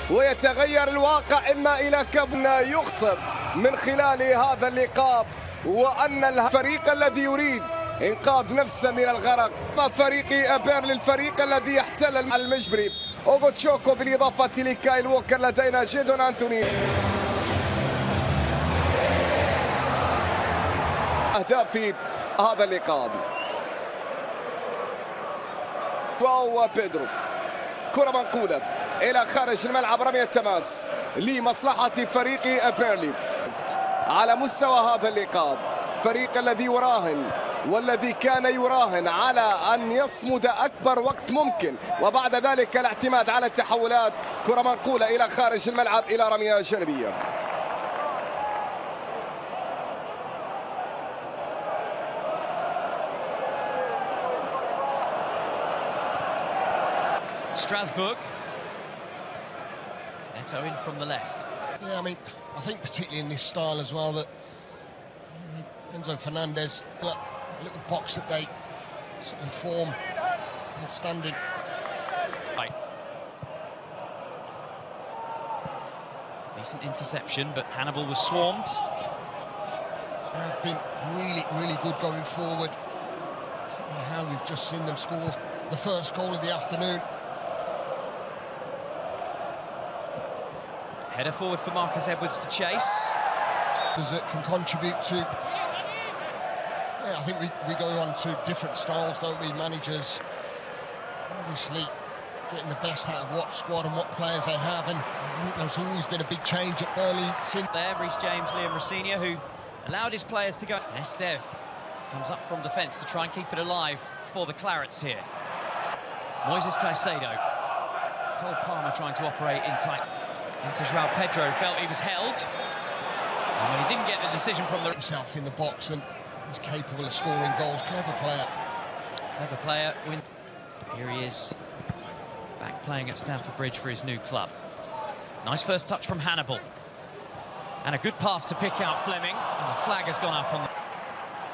ويتغير الواقع إما إلى كبنا يخطب من خلال هذا اللقاء، وأن الفريق الذي يريد إنقاذ نفسه من الغرق فريق بيرلي، الفريق الذي يحتل المجبري أوغوتشوكو بالإضافة لكايل ووكر. لدينا جيدون أنتوني. أهداف في هذا اللقاء. واو بيدرو، كرة منقولة إلى خارج الملعب، رمية تماس لمصلحة فريق بيرلي. على مستوى هذا اللقاء فريق الذي يراهن والذي كان يراهن على أن يصمد أكبر وقت ممكن، وبعد ذلك الاعتماد على التحولات. كرة منقولة إلى خارج الملعب إلى رمية جانبية. Strasbourg. Neto in from the left. Yeah, I think particularly in this style as well that Enzo Fernandez, a little box that they certainly form, outstanding. Right. Decent interception, but Hannibal was swarmed. They've been really good going forward. How we've just seen them score the first goal of the afternoon. Header forward for Marcus Edwards to chase. That can contribute to. Yeah, I think we go on to different styles, don't we? Managers obviously getting the best out of what squad and what players they have, and there's always been a big change at Burnley since. There, Reece James, Liam Rossignol, who allowed his players to go. Estev comes up from defence to try and keep it alive for the Clarets here. Moises Caicedo. Cole Palmer trying to operate in tight. Into João Pedro, felt he was held. And when he didn't get the decision from the... himself in the box, and he's capable of scoring goals. Clever player. Clever player. Here he is, back playing at Stamford Bridge for his new club. Nice first touch from Hannibal. And a good pass to pick out Fleming. And the flag has gone up on the...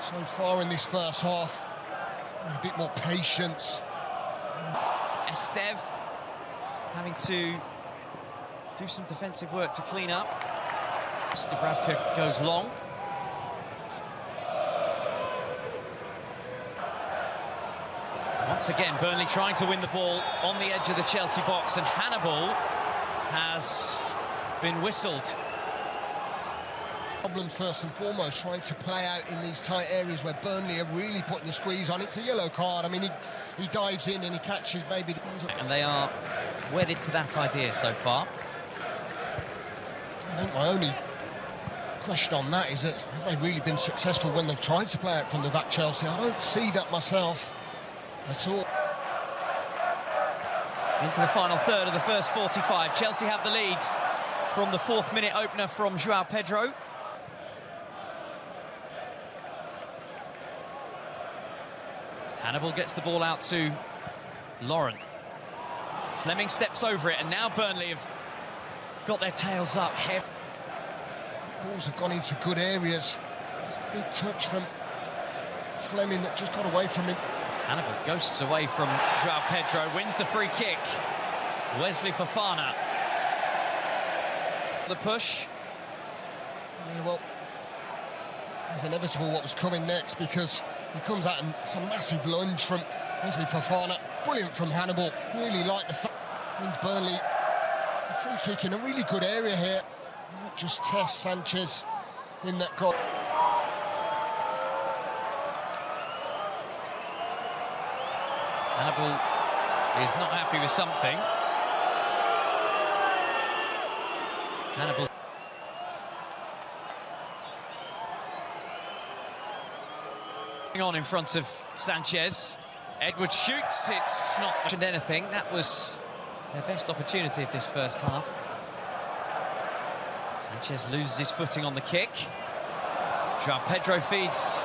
So far in this first half, a bit more patience. Estev having to do some defensive work to clean up. Dubravka goes long. Once again, Burnley trying to win the ball on the edge of the Chelsea box, and Hannibal has been whistled. Problem first and foremost, trying to play out in these tight areas where Burnley are really putting the squeeze on. It's a yellow card. He dives in and he catches maybe... And they are wedded to that idea so far. I think my only question on that is that have they really been successful when they've tried to play out from the back, Chelsea? I don't see that myself at all. Into the final third of the first 45. Chelsea have the lead from the 4th minute opener from João Pedro. Hannibal gets the ball out to Lauren. Fleming steps over it, and now Burnley have got their tails up here. Balls have gone into good areas. It's a big touch from Fleming that just got away from him. Hannibal ghosts away from João Pedro, wins the free kick. Wesley Fofana. The push. Yeah, well, it was inevitable what was coming next, because he comes out and it's a massive lunge from Wesley Fofana. Brilliant from Hannibal. Really like the wins Burnley. A free kick in a really good area here. Not just test Sanchez in that goal. Hannibal is not happy with something. Hannibal. On in front of Sanchez. Edwards shoots. It's not mentioned anything. That was their best opportunity of this first half. Sanchez loses his footing on the kick. João Pedro feeds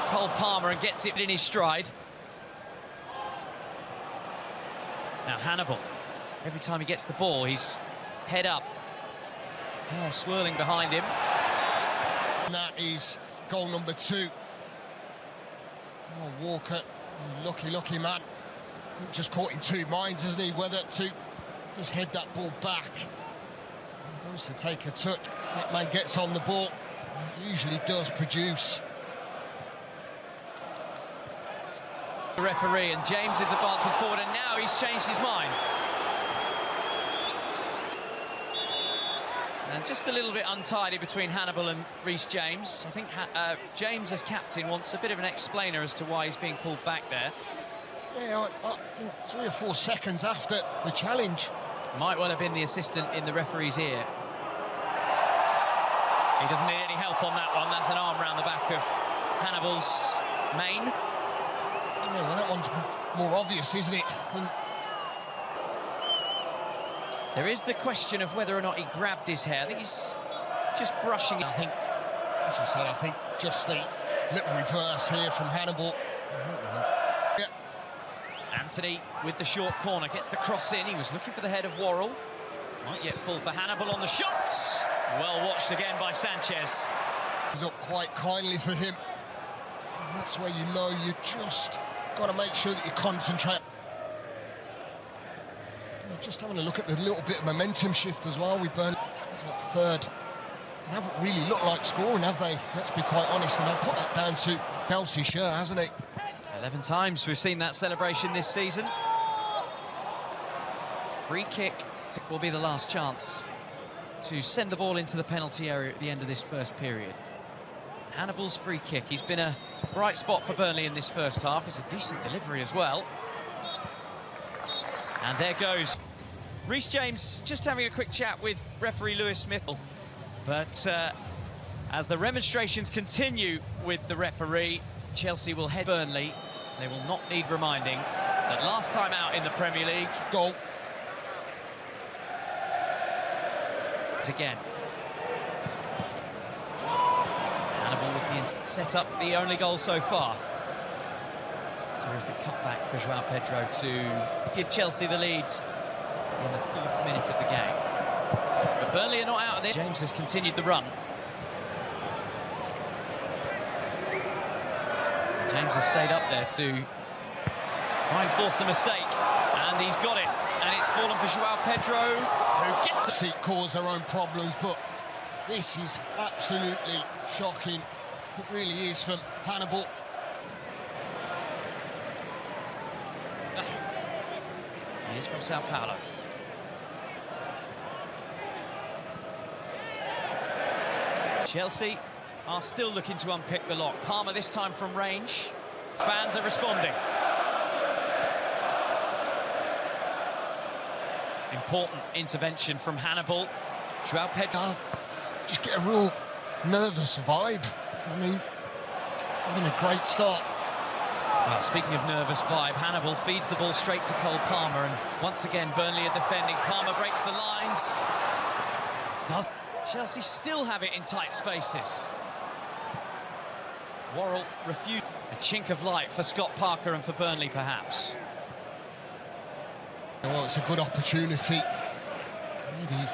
Cole Palmer and gets it in his stride. Now Hannibal, every time he gets the ball, he's head up. Hair swirling behind him. And that is goal number 2. Oh, Walker, lucky man. Just caught in two minds, isn't he? Whether to just head that ball back Goes to take a touch. That man gets on the ball. Usually does produce. The referee, and James is advancing forward, and now he's changed his mind. And just a little bit untidy between Hannibal and Reece James. I think James, as captain, wants a bit of an explainer as to why he's being pulled back there. Yeah, 3 or 4 seconds after the challenge. Might well have been the assistant in the referee's ear. He doesn't need any help on that one. That's an arm round the back of Hannibal's mane. Yeah, well, that one's more obvious, isn't it? There is the question of whether or not he grabbed his hair. I think he's just brushing it. I think, as you said, I think just the little reverse here from Hannibal. Yeah. Anthony with the short corner gets the cross in. He was looking for the head of Worrell. Might yet fall for Hannibal on the shot. Well watched again by Sanchez. He's up quite kindly for him. And that's where you know you just got to make sure that you concentrate. Just having a look at the little bit of momentum shift as well. We burned third. They haven't really looked like scoring, have they? Let's be quite honest. And I'll put that down to Chelsea, sure, hasn't it? 11 times we've seen that celebration this season. Free kick will be the last chance to send the ball into the penalty area at the end of this first period. Hannibal's free kick. He's been a bright spot for Burnley in this first half. It's a decent delivery as well. And there goes Reece James, just having a quick chat with referee Lewis Smith. But as the remonstrations continue with the referee, Chelsea will head Burnley. They will not need reminding that last time out in the Premier League. Goal. Again. Hannibal with the set up the only goal so far. Terrific cutback for João Pedro to give Chelsea the lead in the 4th minute of the game. But Burnley are not out of this. James has continued the run. James has stayed up there to try and force the mistake, and he's got it. And it's fallen for João Pedro, who gets the... It cause their own problems, but this is absolutely shocking. It really is from Hannibal. He is from Sao Paulo. Chelsea are still looking to unpick the lock. Palmer this time from range. Fans are responding. Important intervention from Hannibal. João Pedro. Just get a real nervous vibe. I mean, having a great start. Well, speaking of nervous vibe, Hannibal feeds the ball straight to Cole Palmer, and once again Burnley are defending. Palmer breaks the lines. Does Chelsea still have it in tight spaces? Worrell refused. A chink of light for Scott Parker and for Burnley, perhaps. Well, it's a good opportunity. Maybe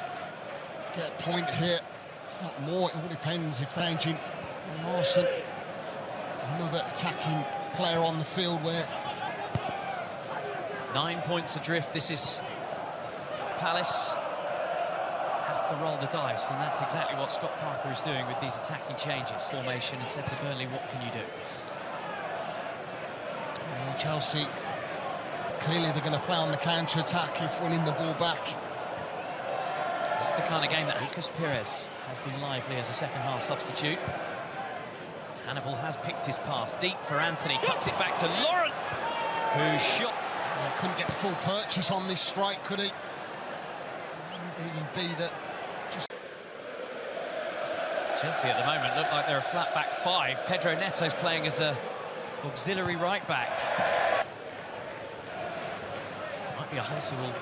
get a point here. Not more, it all depends if changing. Morrison, another attacking player on the field where... 9 points adrift. This is Palace. Have to roll the dice, and that's exactly what Scott Parker is doing with these attacking changes. Formation and said to Burnley, what can you do? Well, Chelsea, clearly they're going to play on the counter-attack if winning the ball back. This is the kind of game that Lucas Perez has been lively as a second-half substitute. Hannibal has picked his pass deep for Anthony, cuts it back to Laurent, who shot. Yeah, couldn't get the full purchase on this strike, could he? Even be that. Just... Chelsea at the moment look like they're a flat back 5. Pedro Neto's playing as a auxiliary right back. Might be a Huss who will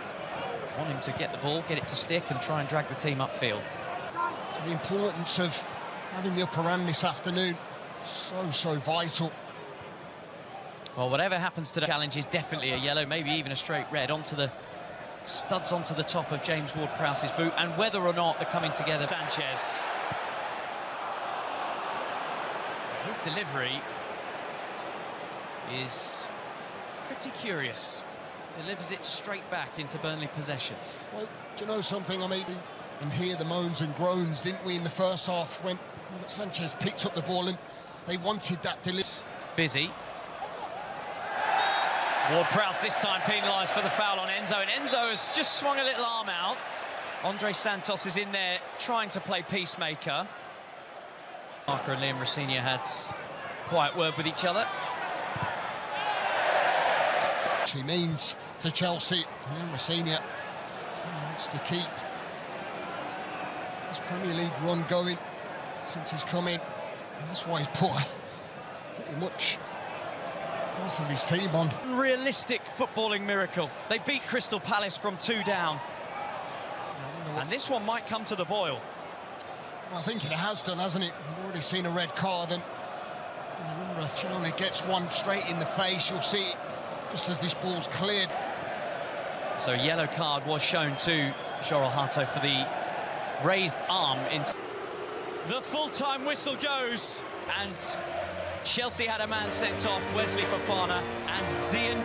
want him to get the ball, get it to stick, and try and drag the team upfield. So the importance of having the upper hand this afternoon, so vital. Well, whatever happens to the challenge is definitely a yellow, maybe even a straight red, onto the studs onto the top of James Ward-Prowse's boot, and whether or not they're coming together. Sanchez. His delivery is pretty curious. Delivers it straight back into Burnley possession. Well, do you know something? I mean, and hear the moans and groans, didn't we, in the first half when Sanchez picked up the ball and they wanted that delivery. Busy. Ward-Prowse this time penalised for the foul on Enzo, and Enzo has just swung a little arm out. Andre Santos is in there trying to play peacemaker. Marker and Liam Rosenior had quiet word with each other. She means to Chelsea. Liam Rosenior wants to keep his Premier League run going since he's come in. And that's why he's put pretty much half of his team on. Unrealistic footballing miracle. They beat Crystal Palace from 2 down. And this one might come to the boil. I think it has done, hasn't it? We've already seen a red card, and remember, she only gets one straight in the face. You'll see it just as this ball's cleared. So a yellow card was shown to Joral Hato for the raised arm. Into the full-time whistle goes, and Chelsea had a man sent off, Wesley Fofana, and Zian